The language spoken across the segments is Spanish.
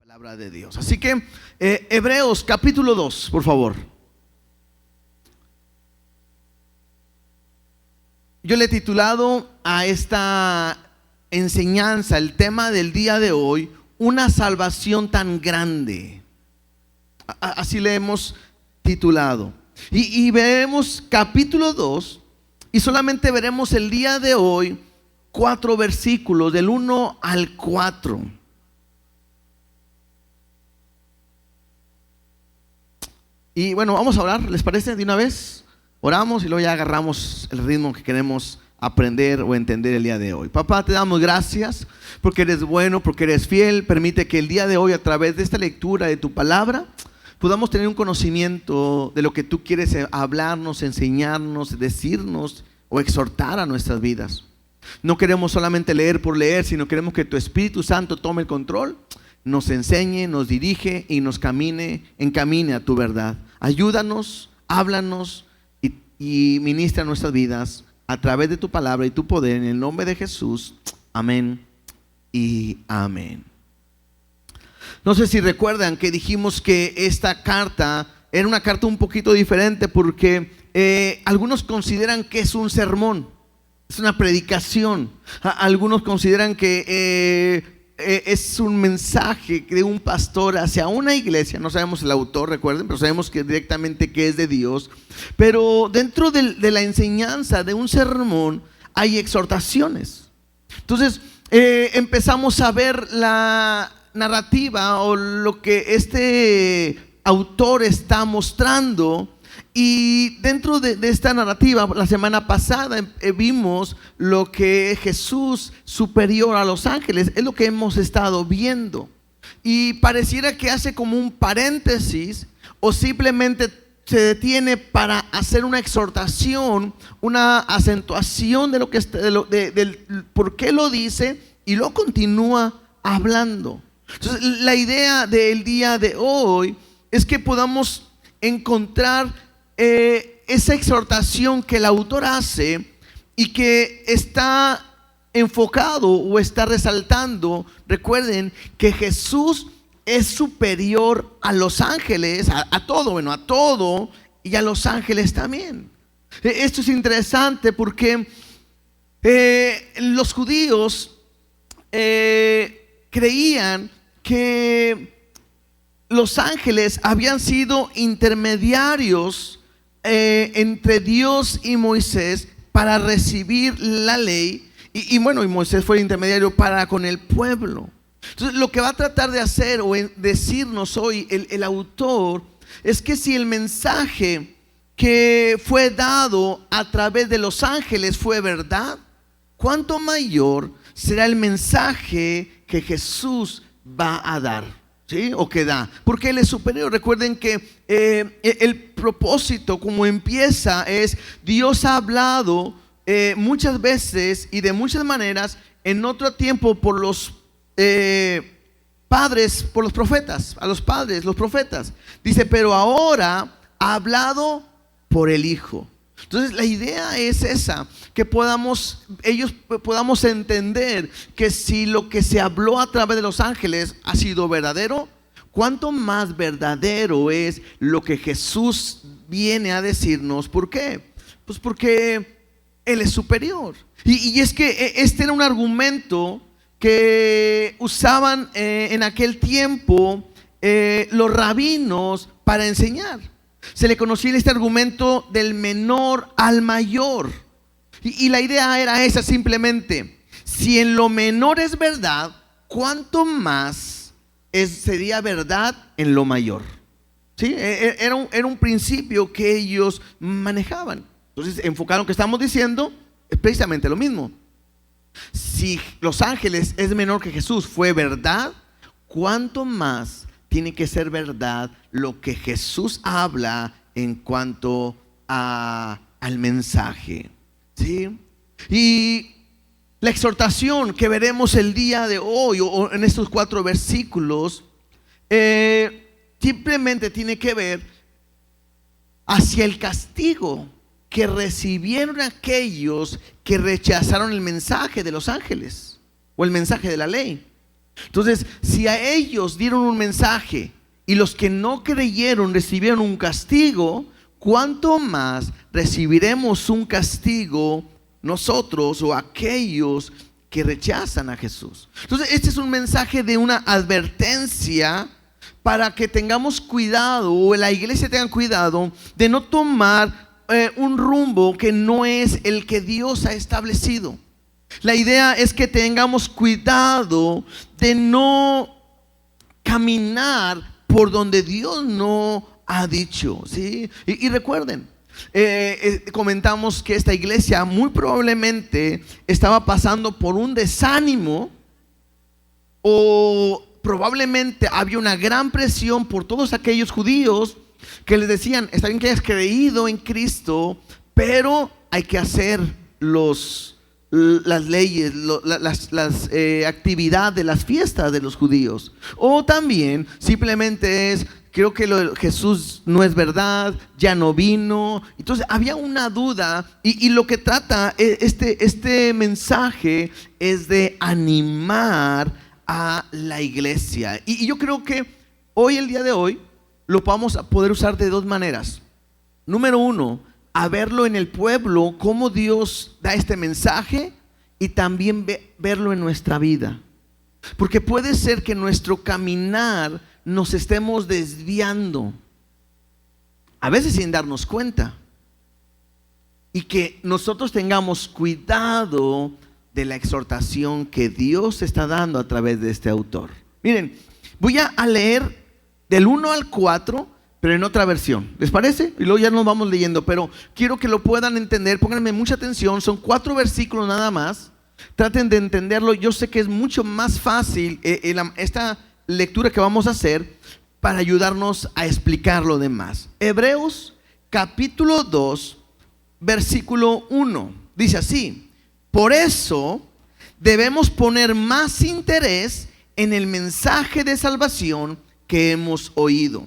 Palabra de Dios. Así que Hebreos capítulo 2, por favor. Yo le he titulado a esta enseñanza, el tema del día de hoy, una salvación tan grande. Así le hemos titulado. Y veremos capítulo 2 y solamente veremos el día de hoy 4 versículos, del 1 al 4. Y bueno, vamos a orar, ¿les parece? De una vez oramos y luego ya agarramos el ritmo que queremos aprender o entender el día de hoy. Papá, te damos gracias porque eres bueno, porque eres fiel. Permite que el día de hoy, a través de esta lectura de tu palabra, podamos tener un conocimiento de lo que tú quieres hablarnos, enseñarnos, decirnos o exhortar a nuestras vidas. No queremos solamente leer por leer, sino queremos que tu Espíritu Santo tome el control, nos enseñe, nos dirige y nos encamine a tu verdad. Ayúdanos, háblanos y ministra nuestras vidas a través de tu palabra y tu poder, en el nombre de Jesús. Amén y amén. No sé si recuerdan que dijimos que esta carta era una carta un poquito diferente porque algunos consideran que es un sermón, es una predicación. Algunos consideran que es un mensaje de un pastor hacia una iglesia. No sabemos el autor, recuerden, pero sabemos que directamente que es de Dios. Pero dentro de la enseñanza de un sermón hay exhortaciones. Entonces empezamos a ver la narrativa o lo que este autor está mostrando. Y dentro de esta narrativa, la semana pasada vimos lo que es Jesús superior a los ángeles. Es lo que hemos estado viendo. Y pareciera que hace como un paréntesis o simplemente se detiene para hacer una exhortación, una acentuación de lo que del por qué lo dice, y lo continúa hablando. Entonces, la idea del día de hoy es que podamos encontrar esa exhortación que el autor hace y que está enfocado o está resaltando. Recuerden que Jesús es superior a los ángeles, a todo y a los ángeles también. Esto es interesante porque los judíos creían que los ángeles habían sido intermediarios entre Dios y Moisés para recibir la ley. Y Moisés fue el intermediario para con el pueblo. Entonces, lo que va a tratar de hacer o decirnos hoy el autor es que si el mensaje que fue dado a través de los ángeles fue verdad, ¿cuánto mayor será el mensaje que Jesús va a dar? ¿Sí? O que da, porque Él es superior. Recuerden que el propósito, como empieza, es: Dios ha hablado muchas veces y de muchas maneras en otro tiempo por los padres, por los profetas, a los padres, los profetas. Dice, pero ahora ha hablado por el Hijo. Entonces la idea es esa, que podamos entender que si lo que se habló a través de los ángeles ha sido verdadero, cuánto más verdadero es lo que Jesús viene a decirnos. ¿Por qué? Pues porque Él es superior. Y es que este era un argumento que usaban en aquel tiempo los rabinos para enseñar. Se le conocía este argumento del menor al mayor. Y la idea era esa simplemente: si en lo menor es verdad, ¿cuánto más sería verdad en lo mayor? ¿Sí? Era un principio que ellos manejaban. Entonces enfocaron que estamos diciendo es precisamente lo mismo. Si los ángeles es menor que Jesús fue verdad, ¿cuánto más tiene que ser verdad lo que Jesús habla en cuanto al mensaje? ¿Sí? Y la exhortación que veremos el día de hoy o en estos 4 versículos simplemente tiene que ver hacia el castigo que recibieron aquellos que rechazaron el mensaje de los ángeles o el mensaje de la ley. Entonces, si a ellos dieron un mensaje y los que no creyeron recibieron un castigo, ¿cuánto más recibiremos un castigo nosotros o aquellos que rechazan a Jesús? Entonces, este es un mensaje de una advertencia para que tengamos cuidado, o la iglesia tenga cuidado de no tomar un rumbo que no es el que Dios ha establecido. La idea es que tengamos cuidado de no caminar por donde Dios no ha dicho, ¿sí? Y recuerden, comentamos que esta iglesia muy probablemente estaba pasando por un desánimo, o probablemente había una gran presión por todos aquellos judíos que les decían: está bien que hayas creído en Cristo, pero hay que hacer las leyes, las actividades, las fiestas de los judíos. O también simplemente es: creo que Jesús no es verdad, ya no vino. Entonces había una duda, y lo que trata este mensaje es de animar a la iglesia. Y yo creo que hoy, el día de hoy, lo vamos a poder usar de dos maneras. Número uno, a verlo en el pueblo, cómo Dios da este mensaje, y también verlo en nuestra vida. Porque puede ser que en nuestro caminar nos estemos desviando, a veces sin darnos cuenta, y que nosotros tengamos cuidado de la exhortación que Dios está dando a través de este autor. Miren, voy a leer del 1 al 4, pero en otra versión. ¿Les parece? Y luego ya nos vamos leyendo, pero quiero que lo puedan entender. Pónganme mucha atención. Son 4 versículos nada más. Traten de entenderlo. Yo sé que es mucho más fácil esta lectura que vamos a hacer para ayudarnos a explicar lo demás. Hebreos capítulo 2, versículo 1. Dice así: por eso debemos poner más interés en el mensaje de salvación que hemos oído,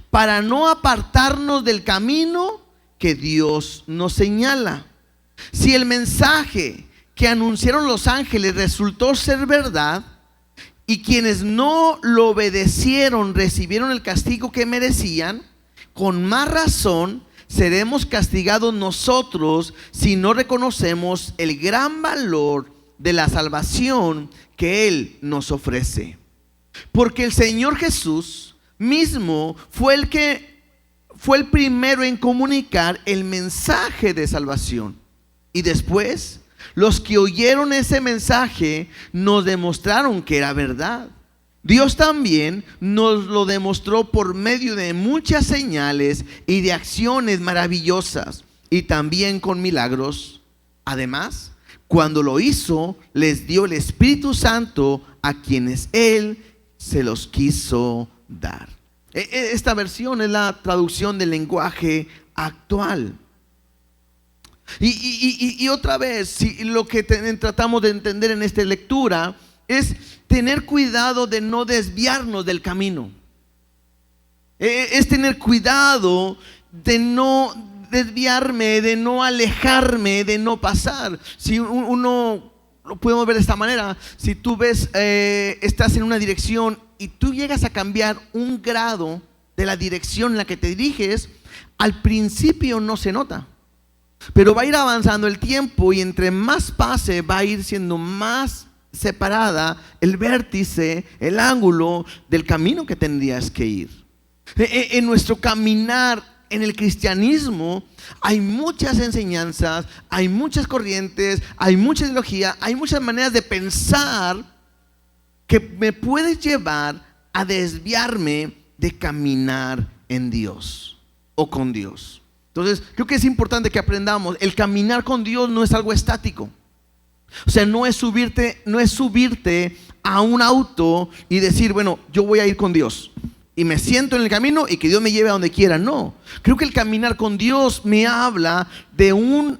para no apartarnos del camino que Dios nos señala. Si el mensaje que anunciaron los ángeles resultó ser verdad, y quienes no lo obedecieron recibieron el castigo que merecían, con más razón seremos castigados nosotros si no reconocemos el gran valor de la salvación que Él nos ofrece. Porque el Señor Jesús mismo fue el primero en comunicar el mensaje de salvación. Y después, los que oyeron ese mensaje nos demostraron que era verdad. Dios también nos lo demostró por medio de muchas señales y de acciones maravillosas, y también con milagros. Además, cuando lo hizo, les dio el Espíritu Santo a quienes Él se los quiso dar. Esta versión es la traducción del lenguaje actual. Y otra vez, si lo que tratamos de entender en esta lectura es tener cuidado de no desviarnos del camino. Es tener cuidado de no desviarme, de no alejarme, de no pasar. Si uno lo podemos ver de esta manera: si tú ves, estás en una dirección y tú llegas a cambiar un grado de la dirección en la que te diriges, al principio no se nota, pero va a ir avanzando el tiempo, y entre más pase va a ir siendo más separada el vértice, el ángulo del camino que tendrías que ir. En nuestro caminar en el cristianismo hay muchas enseñanzas, hay muchas corrientes, hay mucha ideología, hay muchas maneras de pensar que me pueden llevar a desviarme de caminar en Dios o con Dios. Entonces, creo que es importante que aprendamos: el caminar con Dios no es algo estático. O sea, no es subirte a un auto y decir: bueno, yo voy a ir con Dios y me siento en el camino y que Dios me lleve a donde quiera. No, creo que el caminar con Dios me habla de un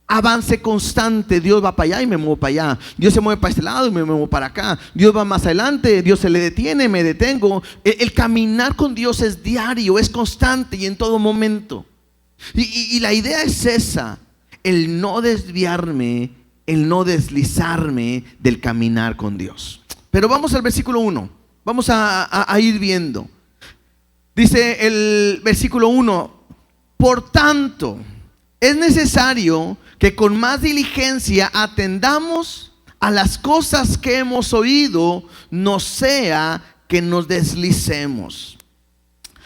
avance constante. Dios va para allá y me muevo para allá. Dios se mueve para este lado y me muevo para acá. Dios va más adelante, Dios se le detiene, me detengo. El caminar con Dios es diario, es constante y en todo momento. Y la idea es esa: el no desviarme, el no deslizarme del caminar con Dios. Pero vamos al versículo 1. Vamos a ir viendo. Dice el versículo 1: por tanto, es necesario que con más diligencia atendamos a las cosas que hemos oído, no sea que nos deslicemos.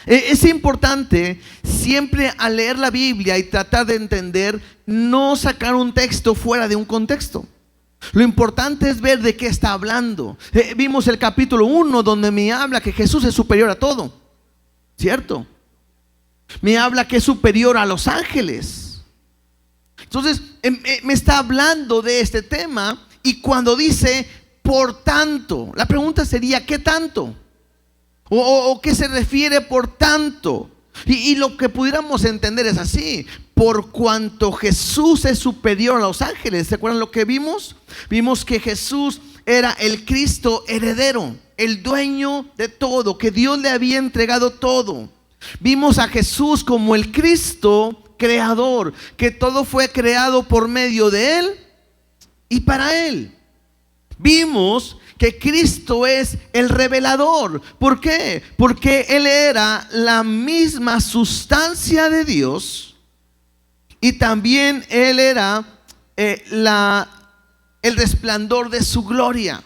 Es importante siempre al leer la Biblia y tratar de entender, no sacar un texto fuera de un contexto. Lo importante es ver de qué está hablando. Vimos el capítulo 1 donde me habla que Jesús es superior a todo, ¿cierto? Me habla que es superior a los ángeles. Entonces me está hablando de este tema. Y cuando dice por tanto, la pregunta sería ¿qué tanto? ¿O qué se refiere por tanto? Y lo que pudiéramos entender es así: por cuanto Jesús es superior a los ángeles. ¿Se acuerdan lo que vimos? Vimos que Jesús era el Cristo heredero, el dueño de todo, que Dios le había entregado todo. Vimos a Jesús como el Cristo creador, que todo fue creado por medio de Él y para Él. Vimos que Cristo es el revelador. ¿Por qué? Porque Él era la misma sustancia de Dios y también Él era el resplandor de su gloria.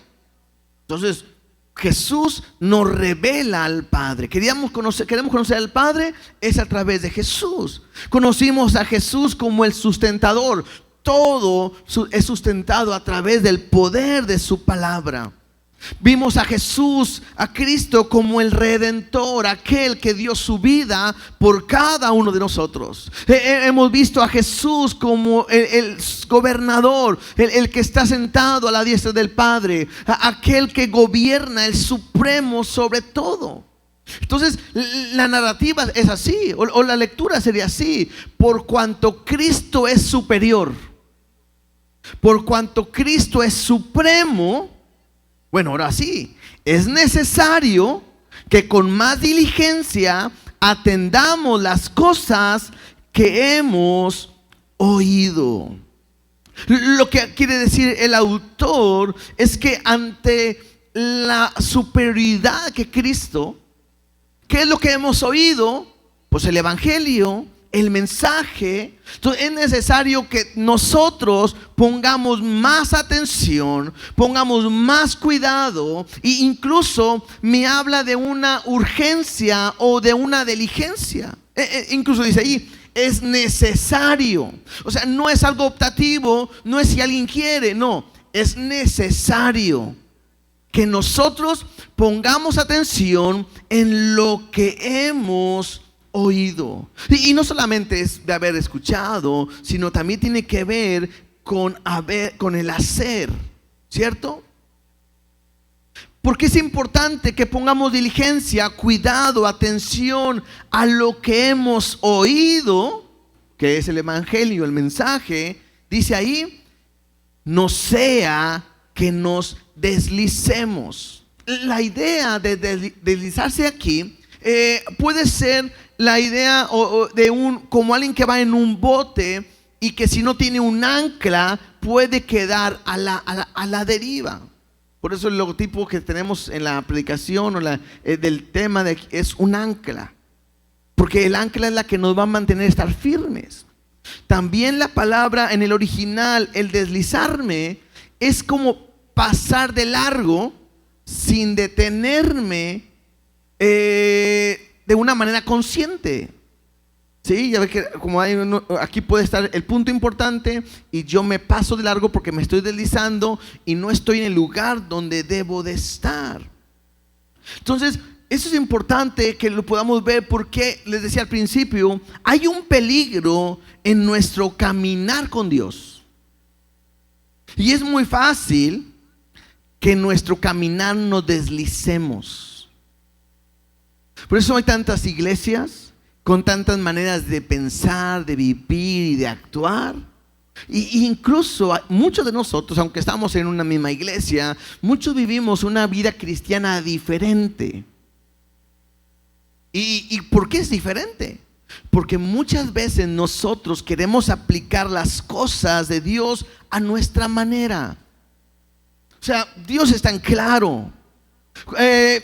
Entonces Jesús nos revela al Padre. Queremos conocer al Padre, es a través de Jesús. Conocimos a Jesús como el sustentador. Todo es sustentado a través del poder de su palabra. Vimos a Jesús, a Cristo, como el Redentor, aquel que dio su vida por cada uno de nosotros. Hemos visto a Jesús como el gobernador, el que está sentado a la diestra del Padre, aquel que gobierna, el supremo sobre todo. Entonces la narrativa es así, o la lectura sería así: por cuanto Cristo es superior, por cuanto Cristo es supremo. Bueno, ahora sí, es necesario que con más diligencia atendamos las cosas que hemos oído. Lo que quiere decir el autor es que ante la superioridad que Cristo, ¿qué es lo que hemos oído? Pues el evangelio, el mensaje. Entonces es necesario que nosotros pongamos más atención, pongamos más cuidado, e incluso me habla de una urgencia o de una diligencia. Incluso dice ahí, es necesario. O sea, no es algo optativo, no es si alguien quiere, no, es necesario que nosotros pongamos atención en lo que hemos oído. Y no solamente es de haber escuchado, sino también tiene que ver con el hacer, ¿cierto? Porque es importante que pongamos diligencia, cuidado, atención a lo que hemos oído, que es el evangelio, el mensaje. Dice ahí, no sea que nos deslicemos. La idea de deslizarse aquí puede ser la idea de como alguien que va en un bote y que si no tiene un ancla puede quedar a la deriva. Por eso el logotipo que tenemos en la predicación del tema de aquí es un ancla, porque el ancla es la que nos va a mantener estar firmes. También la palabra en el original, el deslizarme, es como pasar de largo sin detenerme de una manera consciente. Sí, ya ve que como aquí puede estar el punto importante y yo me paso de largo porque me estoy deslizando y no estoy en el lugar donde debo de estar. Entonces eso es importante que lo podamos ver, porque les decía al principio, hay un peligro en nuestro caminar con Dios y es muy fácil que en nuestro caminar nos deslicemos. Por eso hay tantas iglesias con tantas maneras de pensar, de vivir y de actuar. Y incluso muchos de nosotros, aunque estamos en una misma iglesia, muchos vivimos una vida cristiana diferente. ¿Y por qué es diferente? Porque muchas veces nosotros queremos aplicar las cosas de Dios a nuestra manera. O sea, Dios es tan claro.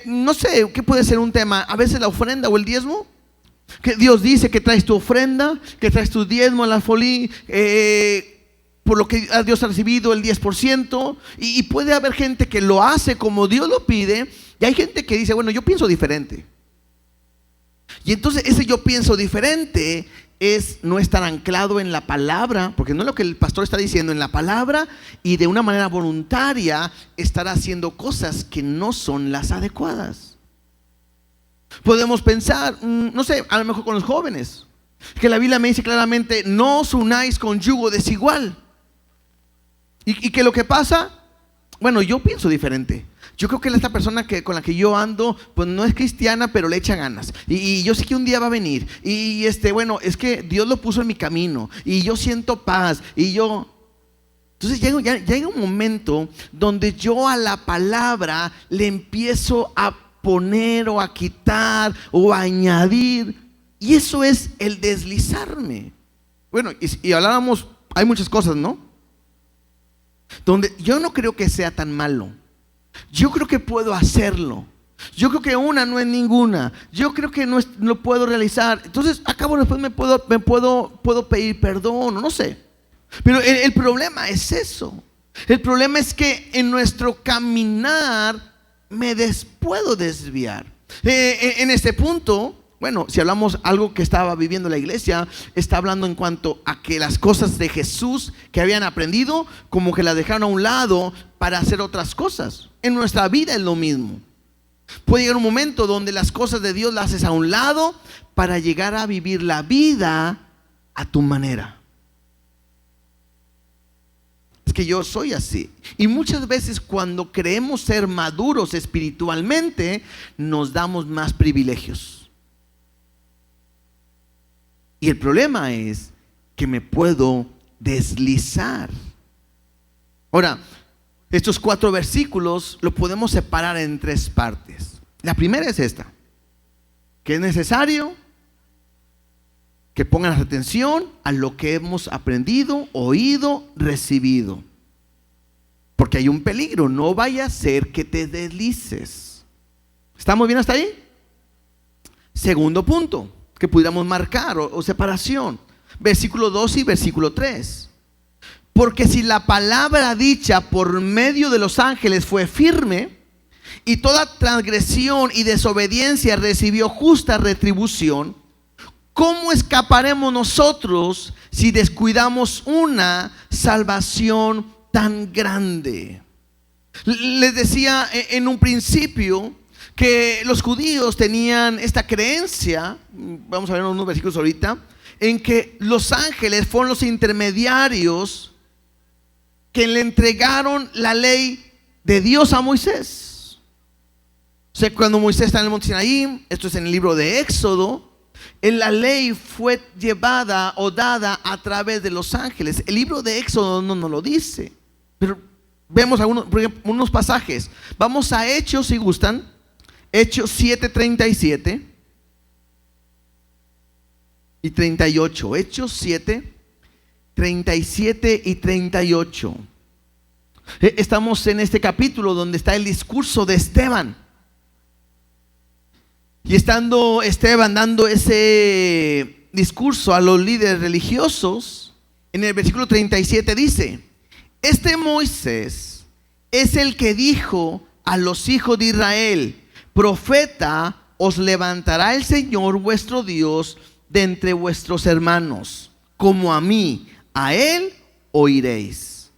No sé, ¿qué puede ser un tema? A veces la ofrenda o el diezmo. Que Dios dice que traes tu ofrenda, que traes tu diezmo en la folía, por lo que Dios ha recibido el 10%. Y puede haber gente que lo hace como Dios lo pide. Y hay gente que dice, bueno, yo pienso diferente. Y entonces ese yo pienso diferente es no estar anclado en la palabra, porque no es lo que el pastor está diciendo en la palabra, y de una manera voluntaria estar haciendo cosas que no son las adecuadas. Podemos pensar, no sé, a lo mejor con los jóvenes, que la Biblia me dice claramente, no os unáis con yugo desigual. Y que lo que pasa, bueno, yo pienso diferente. Yo creo que esta persona con la que yo ando, pues no es cristiana, pero le echa ganas. Y yo sé que un día va a venir. Y bueno, es que Dios lo puso en mi camino. Y yo siento paz. Entonces llega un momento donde yo a la palabra le empiezo a poner o a quitar o a añadir. Y eso es el deslizarme. Bueno, y hablábamos, hay muchas cosas, ¿no? Donde yo no creo que sea tan malo. Yo creo que puedo hacerlo. Yo creo que una no es ninguna. Yo creo que no lo puedo realizar. Entonces, acabo después puedo pedir perdón, no sé. Pero el problema es eso. El problema es que en nuestro caminar puedo desviar. En este punto, bueno, si hablamos algo que estaba viviendo la iglesia, está hablando en cuanto a que las cosas de Jesús que habían aprendido, como que las dejaron a un lado para hacer otras cosas. En nuestra vida es lo mismo. Puede llegar un momento donde las cosas de Dios las haces a un lado para llegar a vivir la vida a tu manera. Es que yo soy así. Y muchas veces cuando creemos ser maduros espiritualmente, nos damos más privilegios. Y el problema es que me puedo deslizar. Ahora, estos 4 versículos lo podemos separar en 3 partes. La primera es esta, que es necesario que pongan atención a lo que hemos aprendido, oído, recibido. Porque hay un peligro, no vaya a ser que te deslices. ¿Estamos bien hasta ahí? Segundo punto que pudiéramos marcar o separación, versículo 2 y versículo 3. Porque si la palabra dicha por medio de los ángeles fue firme, y toda transgresión y desobediencia recibió justa retribución, ¿cómo escaparemos nosotros si descuidamos una salvación tan grande? Les decía en un principio que los judíos tenían esta creencia, vamos a ver unos versículos ahorita, en que los ángeles fueron los intermediarios que le entregaron la ley de Dios a Moisés. O sea, cuando Moisés está en el monte Sinaí, esto es en el libro de Éxodo, la ley fue llevada o dada a través de los ángeles. El libro de Éxodo no nos lo dice, pero vemos unos pasajes. Vamos a Hechos, si gustan. Hechos 7:37 y 38. Hechos 7:37 y 38. Estamos en este capítulo donde está el discurso de Esteban. Y estando Esteban dando ese discurso a los líderes religiosos, en el versículo 37 dice: este Moisés es el que dijo a los hijos de Israel: profeta os levantará el Señor vuestro Dios de entre vuestros hermanos, como a mí, a él oiréis.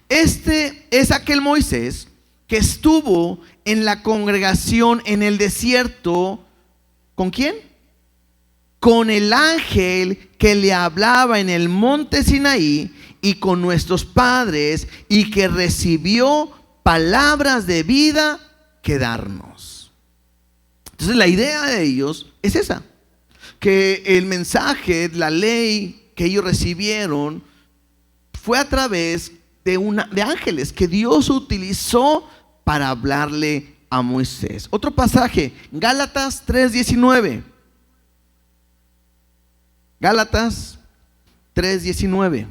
Este es aquel Moisés que estuvo en la congregación en el desierto. ¿Con quién? Con el ángel que le hablaba en el monte Sinaí, y con nuestros padres, y que recibió palabras de vida que darnos. Entonces la idea de ellos es esa, que el mensaje, la ley que ellos recibieron fue a través de ángeles que Dios utilizó para hablarle a Moisés. Otro pasaje, Gálatas 3:19. Gálatas 3:19.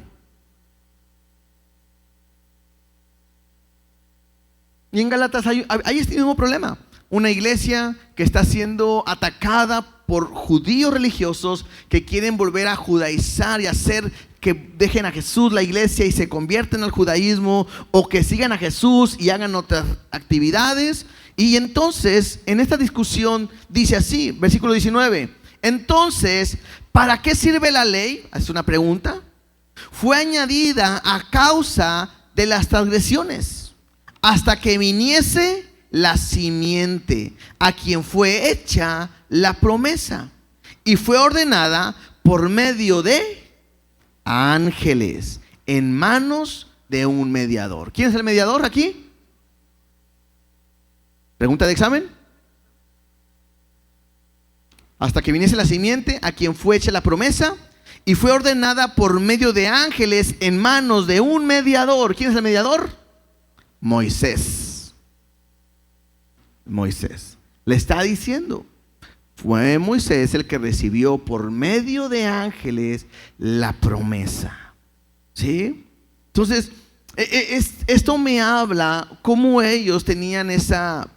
Y en Gálatas hay este mismo problema. Una iglesia que está siendo atacada por judíos religiosos que quieren volver a judaizar y hacer que dejen a Jesús la iglesia y se convierten al judaísmo, o que sigan a Jesús y hagan otras actividades. Y entonces en esta discusión dice así, versículo 19: entonces, ¿para qué sirve la ley? Es una pregunta. Fue añadida a causa de las transgresiones, hasta que viniese la simiente, a quien fue hecha la promesa, y fue ordenada por medio de ángeles, en manos de un mediador. ¿Quién es el mediador aquí? Pregunta de examen. Hasta que viniese la simiente, a quien fue hecha la promesa, y fue ordenada por medio de ángeles, en manos de un mediador. ¿Quién es el mediador? Moisés. Moisés. Le está diciendo, fue Moisés el que recibió por medio de ángeles la promesa. ¿Sí? Entonces, esto me habla cómo ellos tenían esa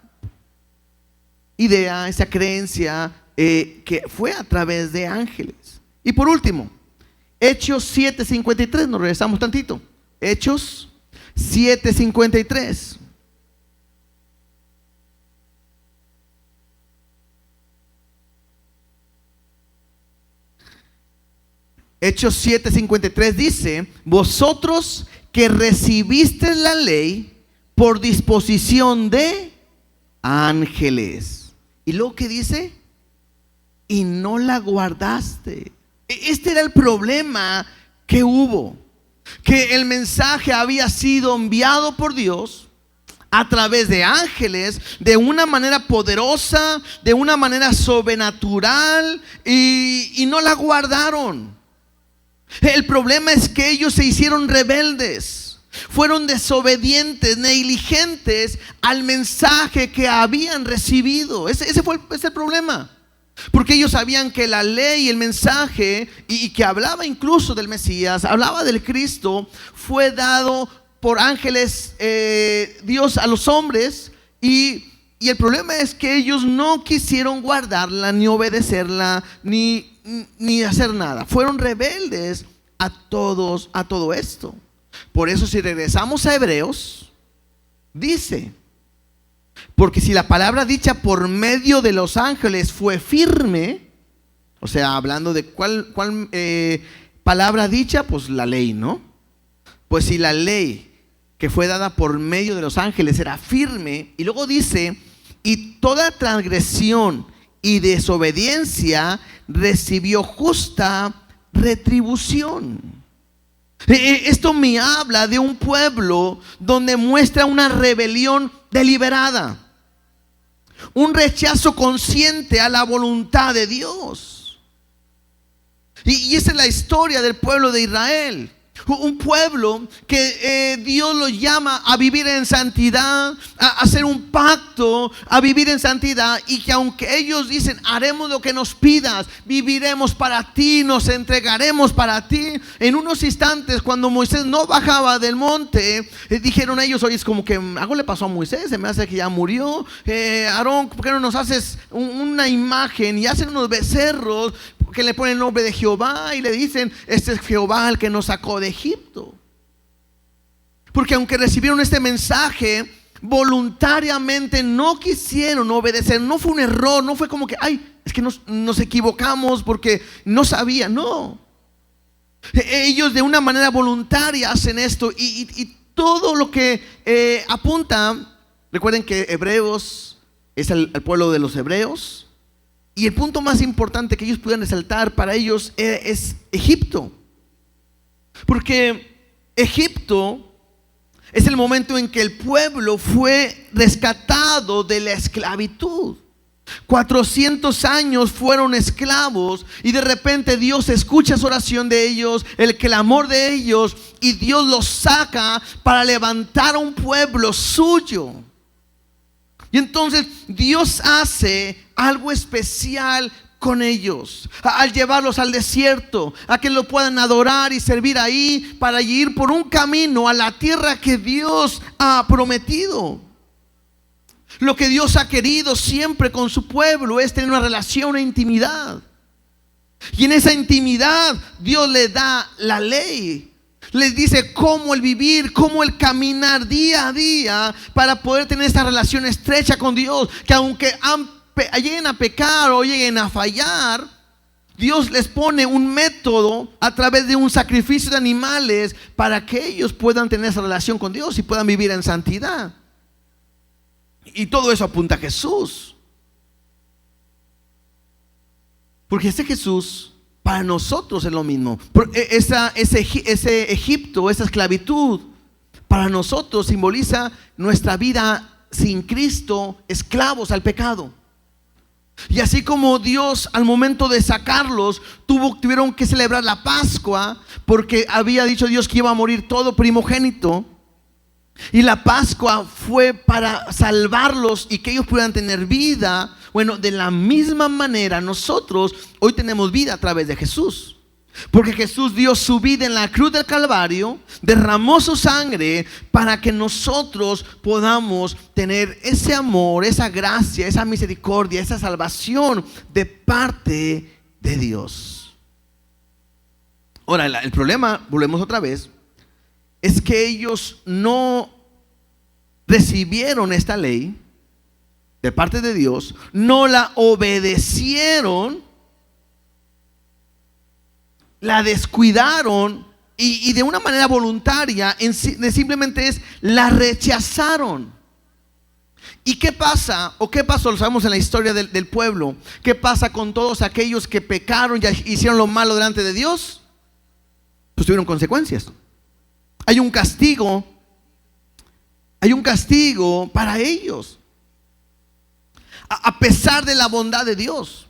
idea, esa creencia, que fue a través de ángeles. Y por último, Hechos 7:53, nos regresamos tantito. Hechos 7:53. Hechos 7:53 dice: vosotros que recibisteis la ley por disposición de ángeles. Y luego que dice: y no la guardaste. Este era el problema que hubo, que el mensaje había sido enviado por Dios a través de ángeles, de una manera poderosa, de una manera sobrenatural, y no la guardaron. El problema es que ellos se hicieron rebeldes, fueron desobedientes, negligentes al mensaje que habían recibido. Ese fue el problema. Porque ellos sabían que la ley, el mensaje, y que hablaba incluso del Mesías, hablaba del Cristo, fue dado por ángeles, Dios a los hombres, y el problema es que ellos no quisieron guardarla, ni obedecerla, ni hacer nada. Fueron rebeldes a todo esto. Por eso, si regresamos a Hebreos, dice: porque si la palabra dicha por medio de los ángeles fue firme, o sea, hablando de cuál palabra dicha, pues la ley, ¿no? Pues si la ley que fue dada por medio de los ángeles era firme, y luego dice: y toda transgresión y desobediencia recibió justa retribución. Esto me habla de un pueblo donde muestra una rebelión deliberada, un rechazo consciente a la voluntad de Dios. Y esa es la historia del pueblo de Israel. Un pueblo que Dios los llama a vivir en santidad, a hacer un pacto, a vivir en santidad, y que aunque ellos dicen: haremos lo que nos pidas, viviremos para ti, nos entregaremos para ti, en unos instantes, cuando Moisés no bajaba del monte, dijeron ellos: oye, es como que algo le pasó a Moisés, se me hace que ya murió. Aarón, ¿por qué no nos haces una imagen? Y hacen unos becerros que le ponen el nombre de Jehová, y le dicen: este es Jehová el que nos sacó de Egipto. Porque aunque recibieron este mensaje, voluntariamente no quisieron obedecer. No fue un error, no fue como que: ay, es que nos equivocamos porque no sabía. No, ellos de una manera voluntaria hacen esto, y todo lo que apunta. Recuerden que Hebreos es el pueblo de los hebreos. Y el punto más importante que ellos pudieran resaltar para ellos es Egipto. Porque Egipto es el momento en que el pueblo fue rescatado de la esclavitud. 400 años fueron esclavos, y de repente Dios escucha su oración de ellos, el clamor de ellos, y Dios los saca para levantar a un pueblo suyo. Y entonces Dios hace algo especial con ellos, al llevarlos al desierto, a que lo puedan adorar y servir ahí, para ir por un camino a la tierra que Dios ha prometido. Lo que Dios ha querido siempre con su pueblo es tener una relación, una intimidad. Y en esa intimidad Dios le da la ley. Les dice cómo el vivir, cómo el caminar día a día para poder tener esta relación estrecha con Dios. Que aunque lleguen a pecar o lleguen a fallar, Dios les pone un método a través de un sacrificio de animales para que ellos puedan tener esa relación con Dios y puedan vivir en santidad. Y todo eso apunta a Jesús. Porque ese Jesús para nosotros es lo mismo. Ese Egipto, esa esclavitud, para nosotros simboliza nuestra vida sin Cristo, esclavos al pecado. Y así como Dios al momento de sacarlos tuvieron que celebrar la Pascua, porque había dicho Dios que iba a morir todo primogénito, y la Pascua fue para salvarlos y que ellos pudieran tener vida. Bueno, de la misma manera nosotros hoy tenemos vida a través de Jesús, porque Jesús dio su vida en la cruz del Calvario, derramó su sangre para que nosotros podamos tener ese amor, esa gracia, esa misericordia, esa salvación de parte de Dios. Ahora, el problema, volvemos otra vez, es que ellos no recibieron esta ley de parte de Dios, no la obedecieron, la descuidaron y de una manera voluntaria simplemente la rechazaron. ¿Y qué pasa? ¿O qué pasó? Lo sabemos en la historia del pueblo. ¿Qué pasa con todos aquellos que pecaron y hicieron lo malo delante de Dios? Pues tuvieron consecuencias. Hay un castigo para ellos. A pesar de la bondad de Dios,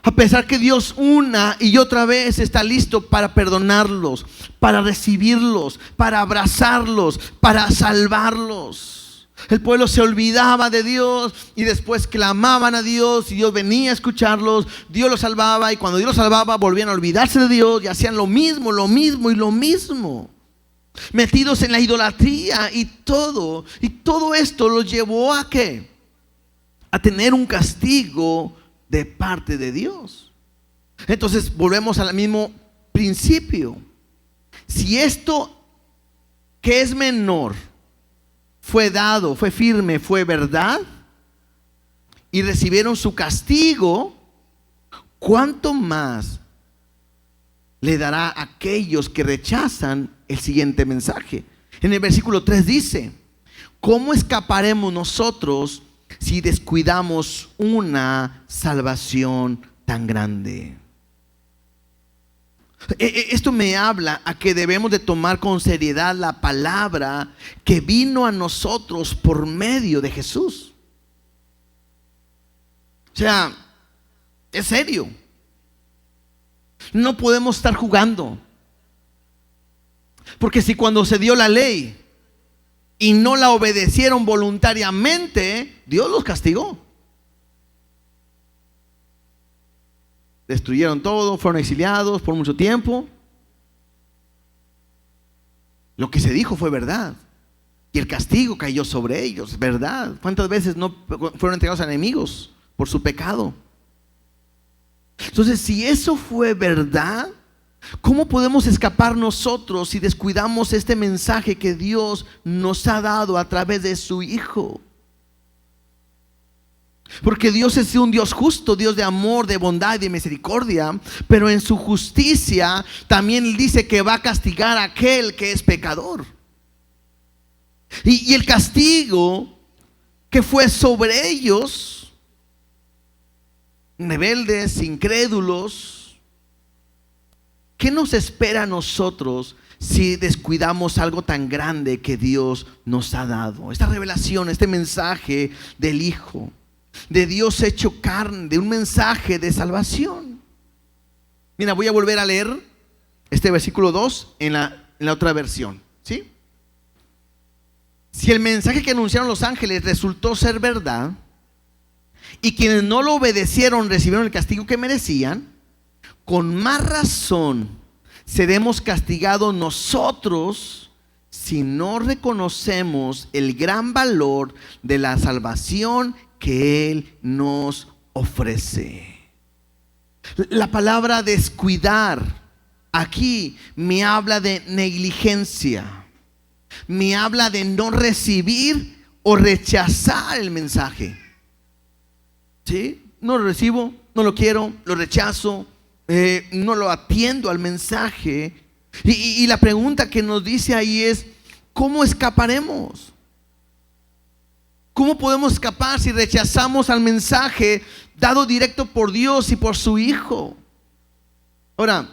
a pesar que Dios una y otra vez está listo para perdonarlos, para recibirlos, para abrazarlos, para salvarlos. El pueblo se olvidaba de Dios y después clamaban a Dios y Dios venía a escucharlos. Dios los salvaba y cuando Dios los salvaba volvían a olvidarse de Dios y hacían lo mismo y lo mismo. Metidos en la idolatría y todo esto los llevó ¿a qué? A tener un castigo de parte de Dios. Entonces volvemos al mismo principio. Si esto que es menor fue dado, fue firme, fue verdad y recibieron su castigo, ¿cuánto más le dará a aquellos que rechazan el siguiente mensaje? En el versículo 3 dice: ¿cómo escaparemos nosotros si descuidamos una salvación tan grande? Esto me habla a que debemos de tomar con seriedad la palabra que vino a nosotros por medio de Jesús. O sea, es serio. No podemos estar jugando. Porque si cuando se dio la ley y no la obedecieron voluntariamente, Dios los castigó. Destruyeron todo, fueron exiliados por mucho tiempo. Lo que se dijo fue verdad. Y el castigo cayó sobre ellos, verdad. ¿Cuántas veces no fueron entregados a enemigos por su pecado? Entonces, si eso fue verdad, ¿cómo podemos escapar nosotros si descuidamos este mensaje que Dios nos ha dado a través de su Hijo? Porque Dios es un Dios justo, Dios de amor, de bondad y de misericordia, pero en su justicia también dice que va a castigar a aquel que es pecador. Y el castigo que fue sobre ellos, rebeldes, incrédulos, ¿qué nos espera a nosotros si descuidamos algo tan grande que Dios nos ha dado? Esta revelación, este mensaje del Hijo, de Dios hecho carne, de un mensaje de salvación. Mira, voy a volver a leer este versículo 2 en la otra versión, ¿sí? Si el mensaje que anunciaron los ángeles resultó ser verdad, y quienes no lo obedecieron recibieron el castigo que merecían, con más razón seremos castigados nosotros si no reconocemos el gran valor de la salvación que Él nos ofrece. La palabra descuidar aquí me habla de negligencia, me habla de no recibir o rechazar el mensaje. ¿Sí? No lo recibo, no lo quiero, lo rechazo, no lo atiendo al mensaje. Y la pregunta que nos dice ahí es: ¿cómo escaparemos? ¿Cómo podemos escapar si rechazamos al mensaje dado directo por Dios y por su Hijo? Ahora,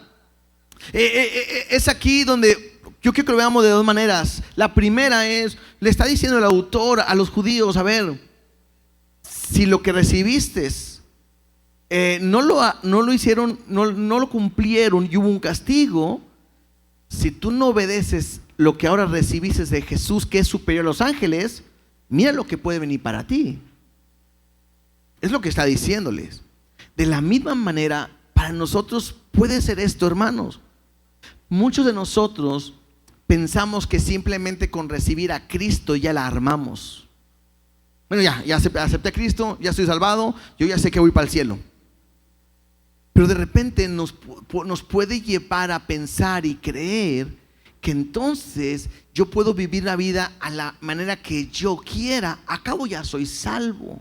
es aquí donde yo quiero que lo veamos de dos maneras. La primera es, le está diciendo el autor a los judíos: a ver, si lo que recibiste no lo hicieron, no lo cumplieron y hubo un castigo, si tú no obedeces lo que ahora recibiste de Jesús, que es superior a los ángeles, mira lo que puede venir para ti. Es lo que está diciéndoles. De la misma manera, para nosotros puede ser esto, hermanos. Muchos de nosotros pensamos que simplemente con recibir a Cristo ya la armamos. Bueno, ya acepté a Cristo, ya estoy salvado, yo ya sé que voy para el cielo. Pero de repente nos puede llevar a pensar y creer que entonces yo puedo vivir la vida a la manera que yo quiera. A cabo ya soy salvo.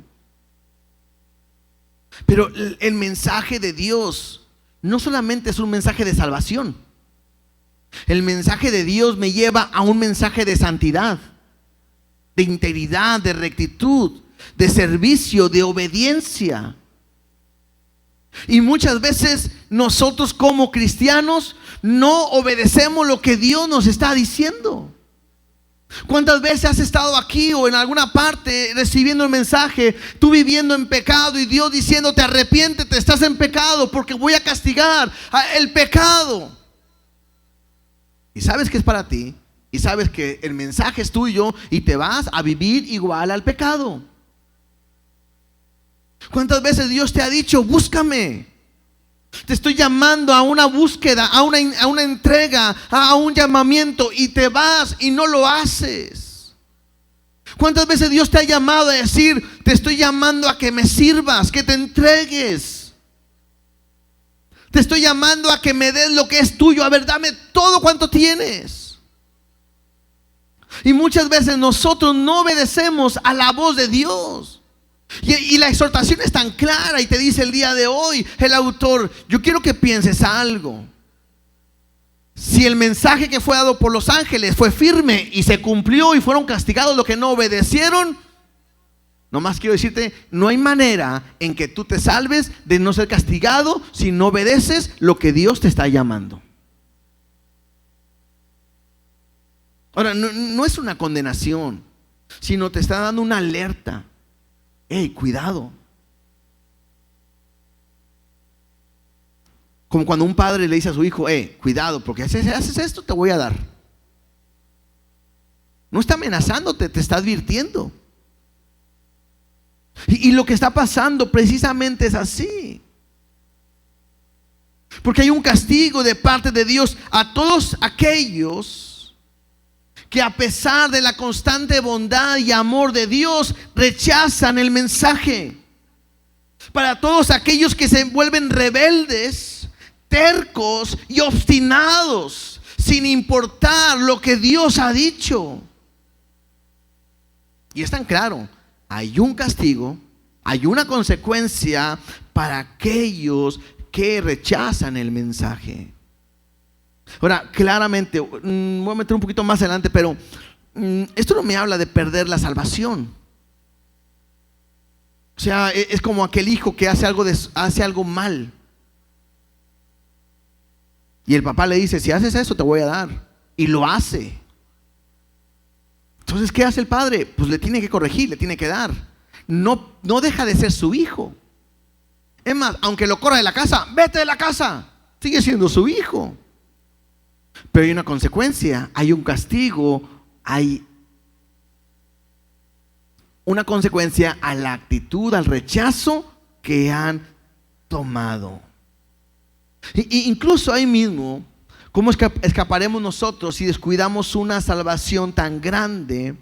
Pero el mensaje de Dios no solamente es un mensaje de salvación. El mensaje de Dios me lleva a un mensaje de santidad, de integridad, de rectitud, de servicio, de obediencia. Y muchas veces nosotros como cristianos no obedecemos lo que Dios nos está diciendo. ¿Cuántas veces has estado aquí o en alguna parte recibiendo el mensaje, tú viviendo en pecado y Dios diciéndote: arrepiéntete, estás en pecado porque voy a castigar el pecado? Y sabes que es para ti, y sabes que el mensaje es tuyo y te vas a vivir igual al pecado. ¿Cuántas veces Dios te ha dicho: búscame? Te estoy llamando a una búsqueda, a una entrega, a un llamamiento, y te vas y no lo haces. ¿Cuántas veces Dios te ha llamado a decir: te estoy llamando a que me sirvas, que te entregues? Te estoy llamando a que me des lo que es tuyo. A ver, dame todo cuanto tienes. Y muchas veces nosotros no obedecemos a la voz de Dios. Y la exhortación es tan clara y te dice el día de hoy el autor: yo quiero que pienses algo. Si el mensaje que fue dado por los ángeles fue firme y se cumplió y fueron castigados los que no obedecieron, nomás quiero decirte, no hay manera en que tú te salves de no ser castigado si no obedeces lo que Dios te está llamando. Ahora, no es una condenación, sino te está dando una alerta. Hey, cuidado. Como cuando un padre le dice a su hijo: cuidado, porque si haces esto te voy a dar. No está amenazándote, te está advirtiendo. Y lo que está pasando precisamente es así. Porque hay un castigo de parte de Dios a todos aquellos que, a pesar de la constante bondad y amor de Dios, rechazan el mensaje. Para todos aquellos que se vuelven rebeldes, tercos y obstinados, sin importar lo que Dios ha dicho. Y es tan claro: hay un castigo, hay una consecuencia para aquellos que rechazan el mensaje. Ahora, claramente, voy a meter un poquito más adelante, pero esto no me habla de perder la salvación. O sea, es como aquel hijo que hace algo mal. Y el papá le dice: si haces eso te voy a dar. Y lo hace. Entonces, ¿qué hace el padre? Pues le tiene que corregir, le tiene que dar. No deja de ser su hijo. Es más, aunque lo corra de la casa, vete de la casa, sigue siendo su hijo. Pero hay una consecuencia, hay un castigo, hay una consecuencia a la actitud, al rechazo que han tomado. Incluso ahí mismo, ¿Cómo escaparemos nosotros si descuidamos una salvación tan grande?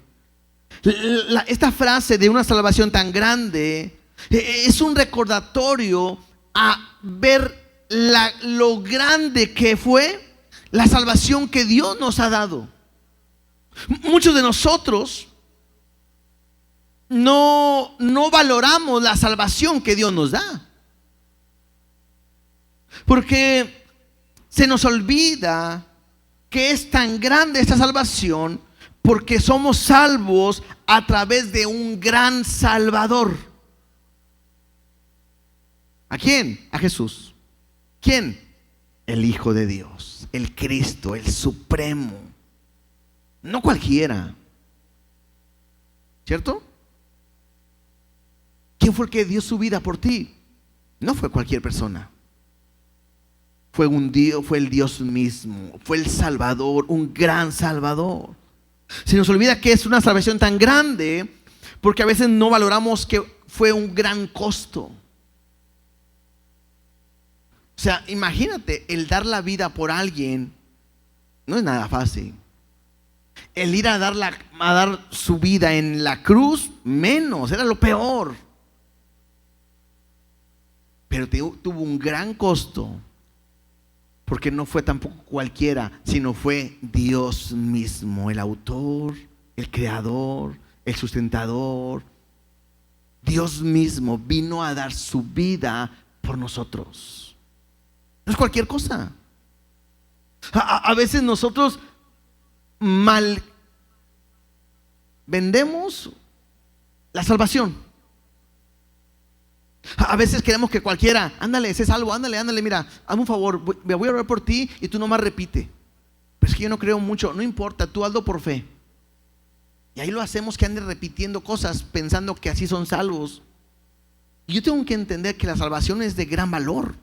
Esta frase de una salvación tan grande es un recordatorio a ver lo grande que fue la salvación que Dios nos ha dado. Muchos de nosotros no valoramos la salvación que Dios nos da, porque se nos olvida que es tan grande esta salvación porque somos salvos a través de un gran Salvador. ¿A quién? A Jesús. ¿Quién? El Hijo de Dios, el Cristo, el Supremo. No cualquiera. ¿Cierto? ¿Quién fue el que dio su vida por ti? No fue cualquier persona. Fue un Dios, fue el Dios mismo, fue el Salvador, un gran Salvador. Se nos olvida que es una salvación tan grande porque a veces no valoramos que fue un gran costo. O sea, imagínate, el dar la vida por alguien no es nada fácil. El ir a dar su vida en la cruz, menos, era lo peor. Pero tuvo un gran costo, porque no fue tampoco cualquiera, sino fue Dios mismo, el autor, el creador, el sustentador. Dios mismo vino a dar su vida por nosotros. No es cualquier cosa. A veces nosotros mal vendemos la salvación. A veces queremos que cualquiera, ándale, sé salvo, ándale, mira, hazme un favor, me voy a orar por ti y tú nomás repite. Pero es que yo no creo mucho, no importa, tú hazlo por fe. Y ahí lo hacemos que ande repitiendo cosas pensando que así son salvos. Y yo tengo que entender que la salvación es de gran valor.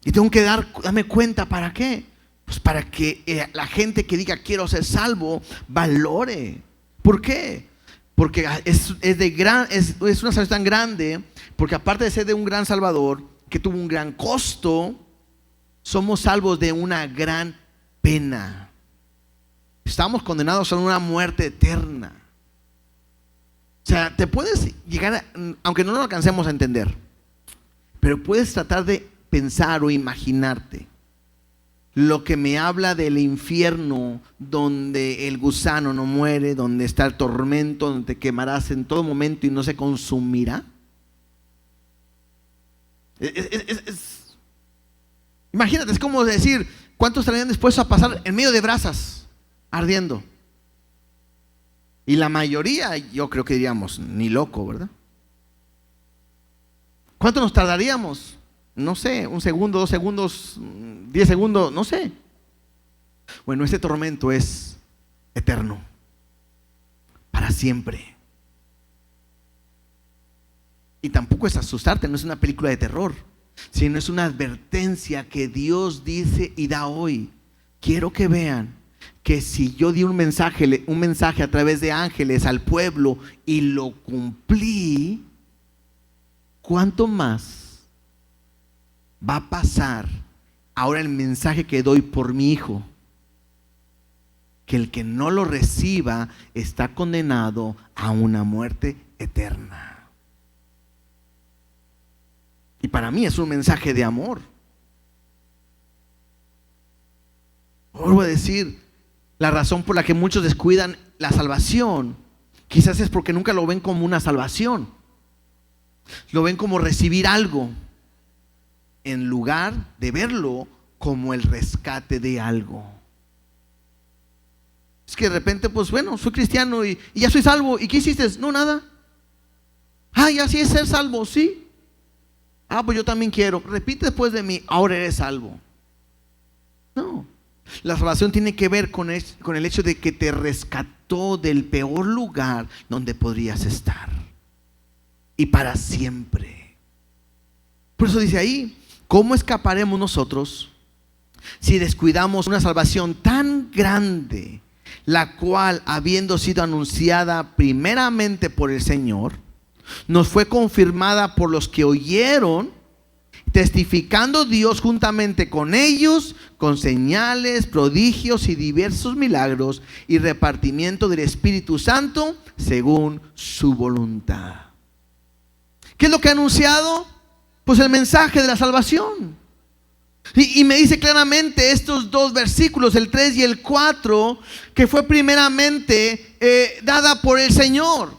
Y tengo que darme cuenta, ¿para qué? Pues para que la gente que diga quiero ser salvo valore. ¿Por qué? Porque es una salvación tan grande, porque aparte de ser de un gran Salvador que tuvo un gran costo, somos salvos de una gran pena. Estamos condenados a una muerte eterna. O sea, te puedes llegar aunque no lo alcancemos a entender, pero puedes tratar de pensar o imaginarte lo que me habla del infierno, donde el gusano no muere, donde está el tormento, donde te quemarás en todo momento y no se consumirá. Imagínate, es como decir, ¿cuántos estarían dispuestos a pasar en medio de brasas ardiendo? Y la mayoría, yo creo que diríamos, ni loco, ¿verdad? ¿Cuánto nos tardaríamos? No sé, 1 segundo, 2 segundos, 10 segundos, no sé. Bueno, este tormento es eterno, para siempre. Y tampoco es asustarte, no es una película de terror, sino es una advertencia que Dios dice y da hoy. Quiero que vean que si yo di un mensaje a través de ángeles al pueblo y lo cumplí, ¿cuánto más va a pasar ahora el mensaje que doy por mi Hijo? Que el que no lo reciba está condenado a una muerte eterna. Y para mí es un mensaje de amor. Vuelvo a decir, la razón por la que muchos descuidan la salvación quizás es porque nunca lo ven como una salvación. Lo ven como recibir algo, en lugar de verlo como el rescate de algo. Es que de repente, pues bueno, soy cristiano y ya soy salvo. ¿Y qué hiciste? No, nada. Ya sí es ser salvo, sí. Pues yo también quiero. Repite después de mí, ahora eres salvo. No. La salvación tiene que ver con el hecho de que te rescató del peor lugar donde podrías estar. Y para siempre. Por eso dice ahí, ¿cómo escaparemos nosotros si descuidamos una salvación tan grande, la cual, habiendo sido anunciada primeramente por el Señor, nos fue confirmada por los que oyeron, testificando Dios juntamente con ellos, con señales, prodigios y diversos milagros y repartimiento del Espíritu Santo según su voluntad. ¿Qué es lo que ha anunciado? Pues el mensaje de la salvación. Y me dice claramente estos dos versículos, el 3 y el 4, que fue primeramente dada por el Señor.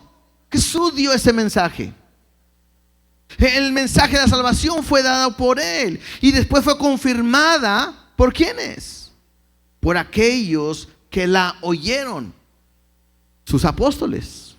Jesús dio ese mensaje. El mensaje de la salvación fue dado por Él y después fue confirmada ¿por quiénes? Por aquellos que la oyeron, sus apóstoles.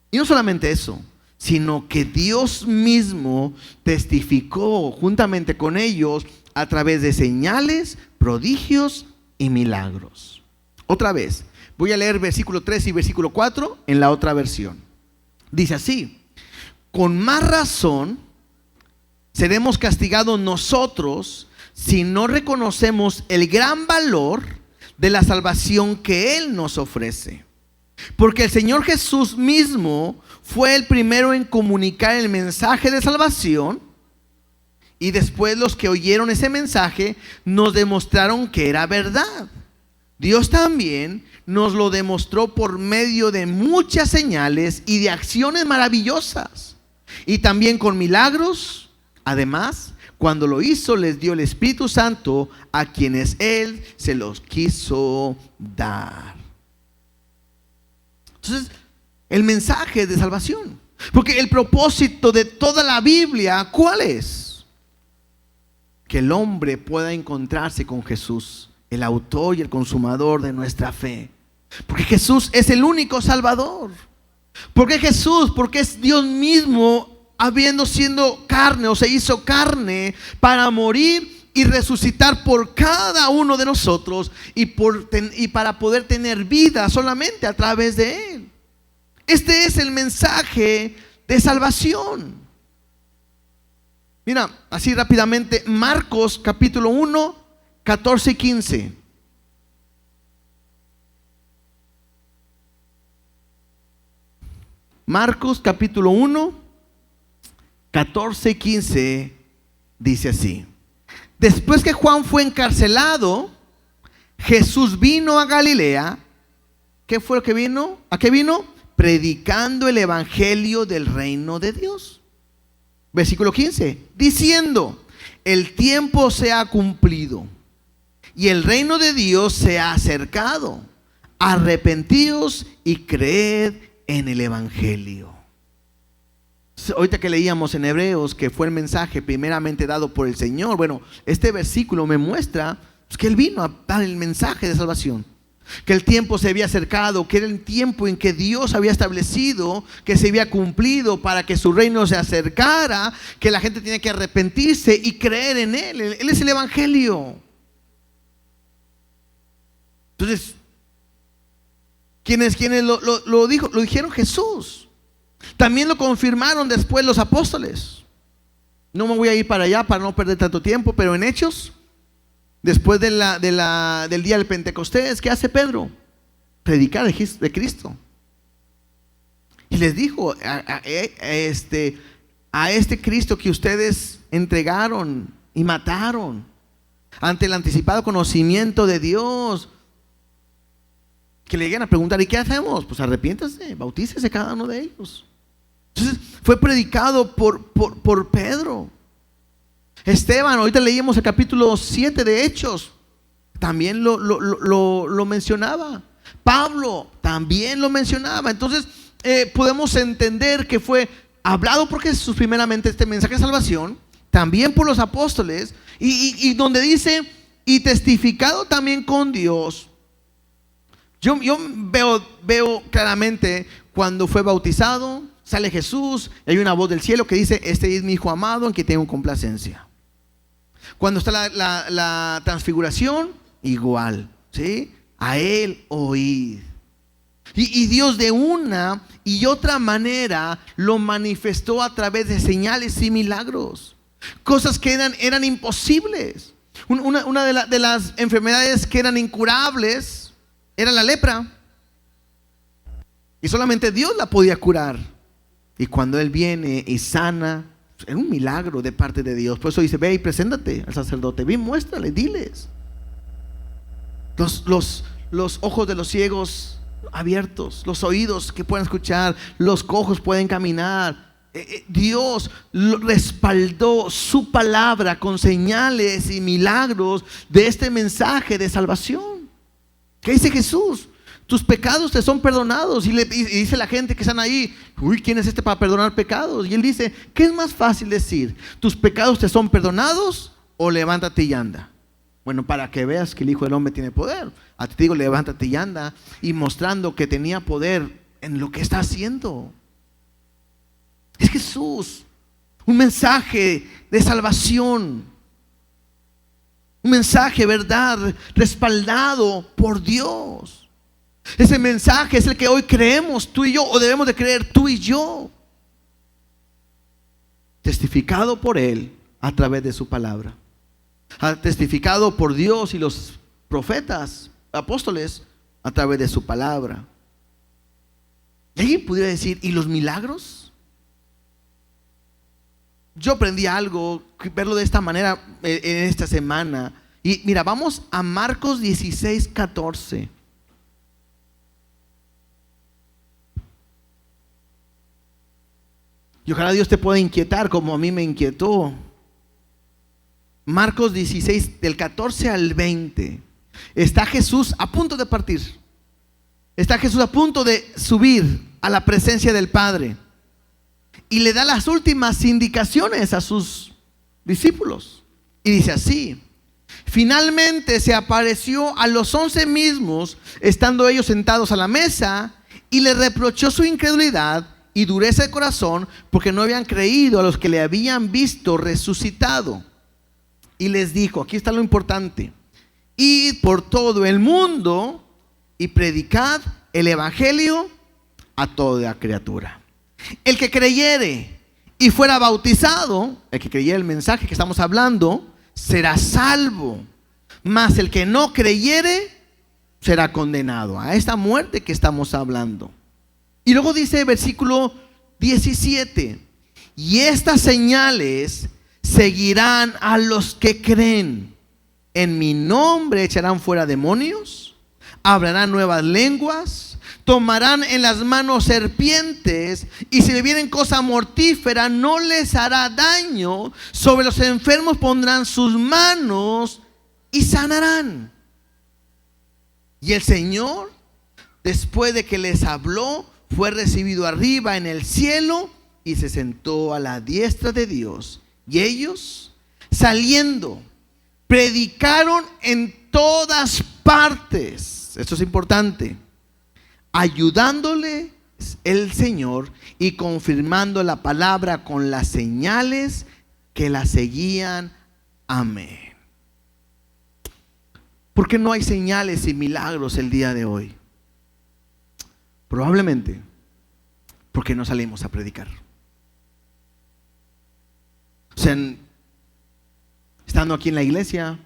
Y no solamente eso, sino que Dios mismo testificó juntamente con ellos a través de señales, prodigios y milagros. Otra vez, voy a leer versículo 3 y versículo 4 en la otra versión. Dice así: con más razón seremos castigados nosotros si no reconocemos el gran valor de la salvación que Él nos ofrece. Porque el Señor Jesús mismo fue el primero en comunicar el mensaje de salvación, y después los que oyeron ese mensaje nos demostraron que era verdad. Dios también nos lo demostró por medio de muchas señales y de acciones maravillosas, y también con milagros. Además, cuando lo hizo, les dio el Espíritu Santo a quienes Él se los quiso dar. Entonces, el mensaje de salvación. Porque el propósito de toda la Biblia, ¿cuál es? Que el hombre pueda encontrarse con Jesús, el autor y el consumador de nuestra fe. Porque Jesús es el único Salvador. ¿Por qué Jesús? Porque es Dios mismo habiendo sido carne, o se hizo carne para morir y resucitar por cada uno de nosotros y para poder tener vida solamente a través de Él. Este es el mensaje de salvación. Mira, así rápidamente, Marcos capítulo 1, 14 y 15. Marcos capítulo 1, 14 y 15 dice así: después que Juan fue encarcelado, Jesús vino a Galilea. ¿Qué fue lo que vino? ¿A qué vino? Predicando el evangelio del reino de Dios. Versículo 15, diciendo: el tiempo se ha cumplido y el reino de Dios se ha acercado. Arrepentíos y creed en el evangelio. Ahorita que leíamos en Hebreos que fue el mensaje primeramente dado por el Señor, bueno, este versículo me muestra que Él vino a dar el mensaje de salvación, que el tiempo se había acercado, que era el tiempo en que Dios había establecido, que se había cumplido para que su reino se acercara, que la gente tenía que arrepentirse y creer en Él. Él es el evangelio. Entonces, ¿quiénes lo dijeron? Jesús. También lo confirmaron después los apóstoles. No me voy a ir para allá para no perder tanto tiempo, pero en Hechos, después del día del Pentecostés, ¿qué hace Pedro? Predicar de Cristo. Y les dijo: a este Cristo que ustedes entregaron y mataron ante el anticipado conocimiento de Dios, que le lleguen a preguntar: ¿y qué hacemos? Pues arrepiéntase, bautícese cada uno de ellos. Entonces fue predicado por Pedro. Esteban, ahorita leímos el capítulo 7 de Hechos, también lo mencionaba. Pablo también lo mencionaba. Entonces podemos entender que fue hablado por Jesús primeramente este mensaje de salvación, también por los apóstoles, y donde dice: y testificado también con Dios. Yo veo claramente cuando fue bautizado, sale Jesús, y hay una voz del cielo que dice: este es mi hijo amado en quien tengo complacencia. Cuando está la transfiguración, igual, ¿sí? A Él oíd. Y Dios de una y otra manera lo manifestó a través de señales y milagros, cosas que eran imposibles. Una de las enfermedades que eran incurables era la lepra, y solamente Dios la podía curar. Y cuando Él viene y sana, Era un milagro de parte de Dios. Por eso dice: ve y preséntate al sacerdote, ve y muéstrale, diles. Los ojos de los ciegos abiertos, los oídos que pueden escuchar, los cojos pueden caminar. Dios respaldó su palabra con señales y milagros de este mensaje de salvación. ¿Qué dice Jesús? Tus pecados te son perdonados. Y dice la gente que están ahí: uy, ¿quién es este para perdonar pecados? Y él dice: ¿qué es más fácil decir? ¿Tus pecados te son perdonados o levántate y anda? Bueno, para que veas que el Hijo del Hombre tiene poder. A ti te digo: levántate y anda. Y mostrando que tenía poder en lo que está haciendo. Es Jesús. Un mensaje de salvación. Un mensaje, verdad, respaldado por Dios. Ese mensaje es el que hoy creemos tú y yo, o debemos de creer tú y yo. Testificado por Él a través de su palabra. Testificado por Dios y los profetas, apóstoles, a través de su palabra. Y alguien pudiera decir: ¿y los milagros? Yo aprendí algo, verlo de esta manera en esta semana. Y mira, vamos a Marcos 16:14. Y ojalá Dios te pueda inquietar como a mí me inquietó. Marcos 16, del 14 al 20. Está Jesús a punto de partir. Está Jesús a punto de subir a la presencia del Padre. Y le da las últimas indicaciones a sus discípulos. Y dice así: finalmente se apareció a los 11 mismos, estando ellos sentados a la mesa, y le reprochó su incredulidad y dureza de corazón, porque no habían creído a los que le habían visto resucitado. Y les dijo, aquí está lo importante: id por todo el mundo y predicad el evangelio a toda criatura. El que creyere y fuera bautizado, el que creyere el mensaje que estamos hablando, será salvo. Mas el que no creyere será condenado a esta muerte que estamos hablando. Y luego dice versículo 17: y estas señales seguirán a los que creen. En mi nombre echarán fuera demonios, hablarán nuevas lenguas, tomarán en las manos serpientes, y si bebieren cosa mortífera no les hará daño. Sobre los enfermos pondrán sus manos y sanarán. Y el Señor, después de que les habló, fue recibido arriba en el cielo y se sentó a la diestra de Dios. Y ellos, saliendo, predicaron en todas partes. Esto es importante. Ayudándole el Señor y confirmando la palabra con las señales que la seguían. Amén. ¿Por qué no hay señales y milagros el día de hoy? Probablemente porque no salimos a predicar. O sea, estando aquí en la iglesia,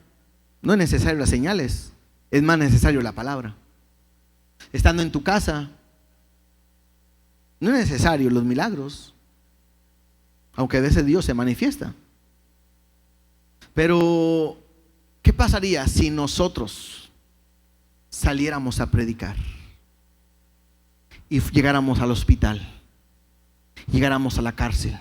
no es necesario las señales, es más necesario la palabra. Estando en tu casa, no es necesario los milagros, aunque a veces Dios se manifiesta. Pero, ¿qué pasaría si nosotros saliéramos a predicar? Y llegáramos al hospital, llegáramos a la cárcel,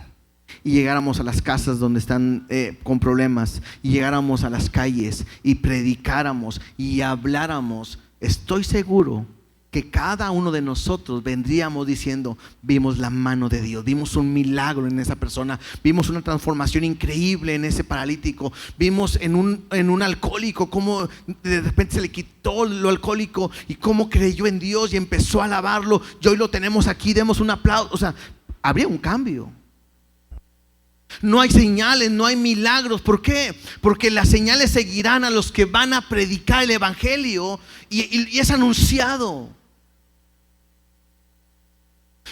y llegáramos a las casas donde están con problemas, y llegáramos a las calles y predicáramos y habláramos. Estoy seguro que cada uno de nosotros vendríamos diciendo: vimos la mano de Dios, vimos un milagro en esa persona, vimos una transformación increíble en ese paralítico, vimos en un alcohólico cómo de repente se le quitó lo alcohólico y cómo creyó en Dios y empezó a alabarlo, y hoy lo tenemos aquí, demos un aplauso. O sea, habría un cambio. No hay señales, no hay milagros. ¿Por qué? Porque las señales seguirán a los que van a predicar el evangelio, y es anunciado.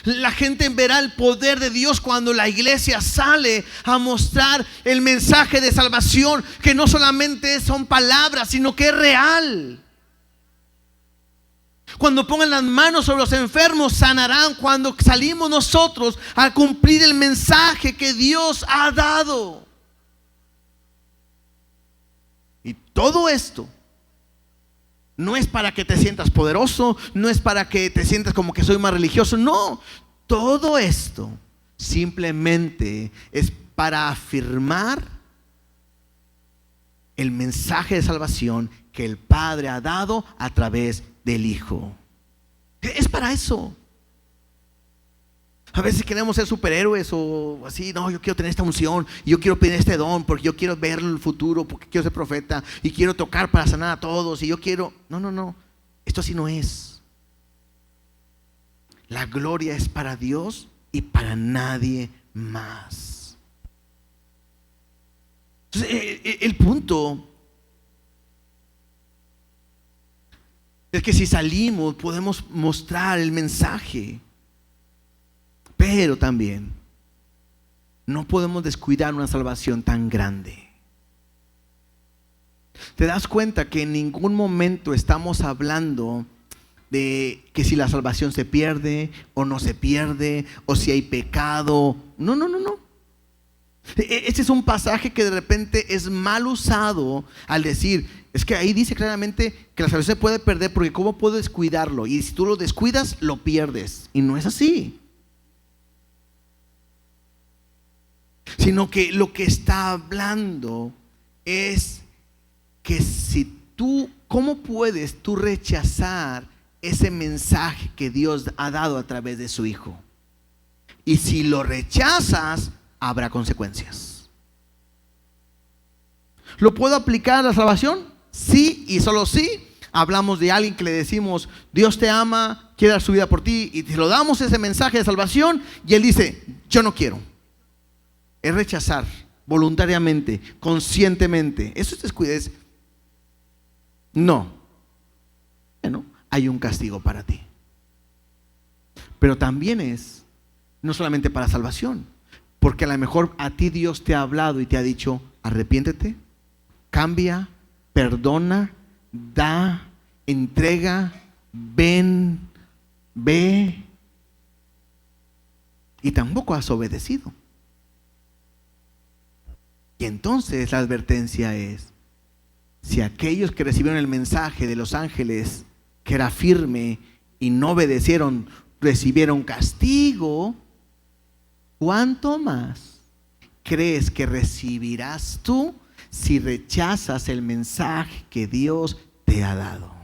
La gente verá el poder de Dios cuando la iglesia sale a mostrar el mensaje de salvación, que no solamente son palabras, sino que es real. Cuando pongan las manos sobre los enfermos, sanarán. Cuando salimos nosotros a cumplir el mensaje que Dios ha dado. Y todo esto no es para que te sientas poderoso, no es para que te sientas como que soy más religioso. No, todo esto simplemente es para afirmar el mensaje de salvación que el Padre ha dado a través del Hijo. Es para eso. A veces queremos ser superhéroes o así. No, yo quiero tener esta unción, yo quiero pedir este don porque yo quiero ver el futuro, porque quiero ser profeta y quiero tocar para sanar a todos y yo quiero. No, esto así no es. La gloria es para Dios y para nadie más. Entonces, el punto es que si salimos podemos mostrar el mensaje, pero también no podemos descuidar una salvación tan grande. ¿Te das cuenta que en ningún momento estamos hablando de que si la salvación se pierde o no se pierde, o si hay pecado? No. Este es un pasaje que de repente es mal usado al decir, es que ahí dice claramente que la salvación se puede perder, porque ¿cómo puedo descuidarlo? Y si tú lo descuidas, lo pierdes. Y no es así. Sino que lo que está hablando es que si tú, ¿cómo puedes tú rechazar ese mensaje que Dios ha dado a través de su Hijo? Y si lo rechazas, habrá consecuencias. ¿Lo puedo aplicar a la salvación? Sí, y solo sí. Hablamos de alguien que le decimos, Dios te ama, quiere dar su vida por ti, y te lo damos ese mensaje de salvación, y él dice, yo no quiero. Es rechazar voluntariamente, conscientemente. Eso es descuidez. No. Bueno, hay un castigo para ti. Pero también es no solamente para salvación, porque a lo mejor a ti Dios te ha hablado y te ha dicho, arrepiéntete, cambia, perdona, da, entrega, ven, ve, y tampoco has obedecido. Y entonces la advertencia es, si aquellos que recibieron el mensaje de los ángeles, que era firme, y no obedecieron, recibieron castigo, ¿cuánto más crees que recibirás tú si rechazas el mensaje que Dios te ha dado?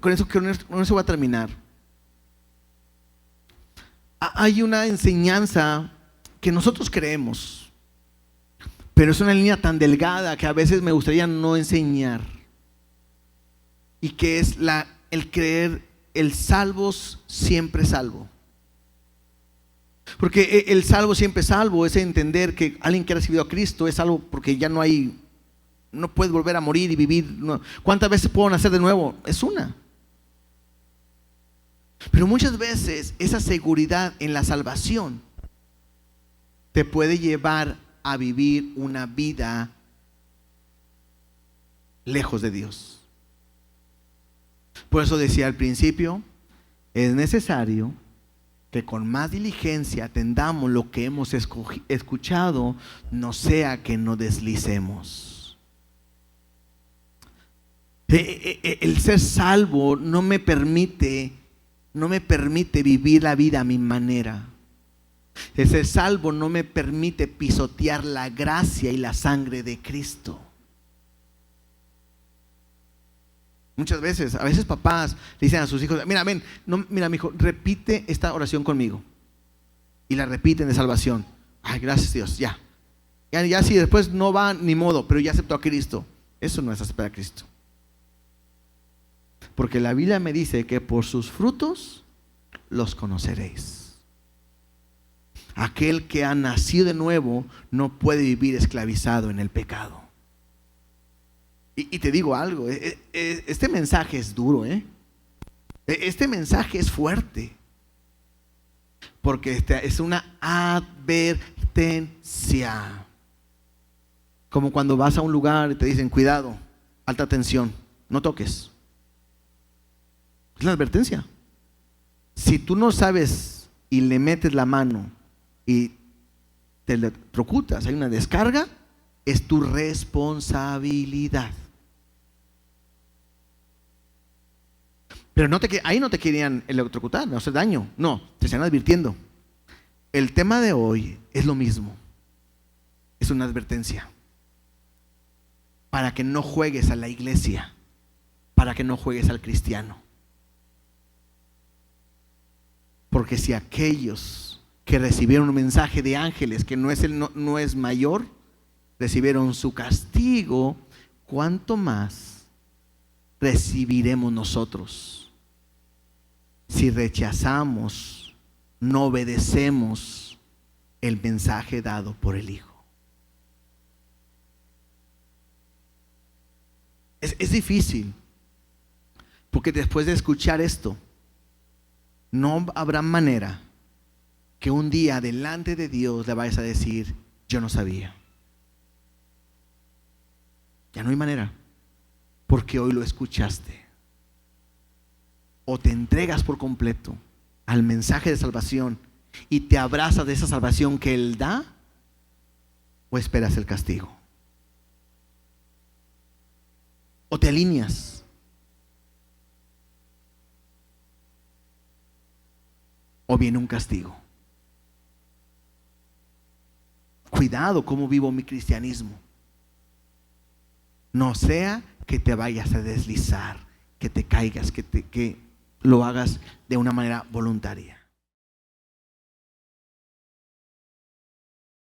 Con eso voy a terminar. Hay una enseñanza que nosotros creemos, pero es una línea tan delgada que a veces me gustaría no enseñar, y que es el creer el salvos siempre salvo. Porque el salvo siempre salvo es entender que alguien que ha recibido a Cristo es salvo porque ya no puede volver a morir y vivir. No. ¿Cuántas veces puedo nacer de nuevo? Es una. Pero muchas veces esa seguridad en la salvación te puede llevar a vivir una vida lejos de Dios. Por eso decía al principio, es necesario que con más diligencia atendamos lo que hemos escuchado, no sea que nos deslicemos. El ser salvo no me permite vivir la vida a mi manera. El ser salvo no me permite pisotear la gracia y la sangre de Cristo. Muchas veces, a veces papás le dicen a sus hijos, mira, ven, no, mira, mi hijo, repite esta oración conmigo. Y la repiten de salvación. Ay, gracias Dios, ya si después no va, ni modo, pero ya aceptó a Cristo. Eso no es aceptar a Cristo. Porque la Biblia me dice que por sus frutos los conoceréis. Aquel que ha nacido de nuevo no puede vivir esclavizado en el pecado. Y te digo algo, este mensaje es duro, este mensaje es fuerte, porque es una advertencia. Como cuando vas a un lugar y te dicen, cuidado, alta tensión, no toques. Es la advertencia. Si tú no sabes y le metes la mano y te electrocutas, hay una descarga, es tu responsabilidad. Pero ahí no te querían electrocutar, no hacer daño, no, te están advirtiendo. El tema de hoy es lo mismo, es una advertencia para que no juegues a la iglesia, para que no juegues al cristiano. Porque si aquellos que recibieron un mensaje de ángeles que no es mayor, recibieron su castigo, ¿cuánto más recibiremos nosotros si rechazamos, no obedecemos el mensaje dado por el Hijo? Es difícil, porque después de escuchar esto, no habrá manera que un día delante de Dios le vayas a decir, yo no sabía. Ya no hay manera, porque hoy lo escuchaste. O te entregas por completo al mensaje de salvación y te abrazas de esa salvación que Él da, o esperas el castigo. O te alineas. O viene un castigo. Cuidado cómo vivo mi cristianismo. No sea que te vayas a deslizar, que te caigas, que lo hagas de una manera voluntaria.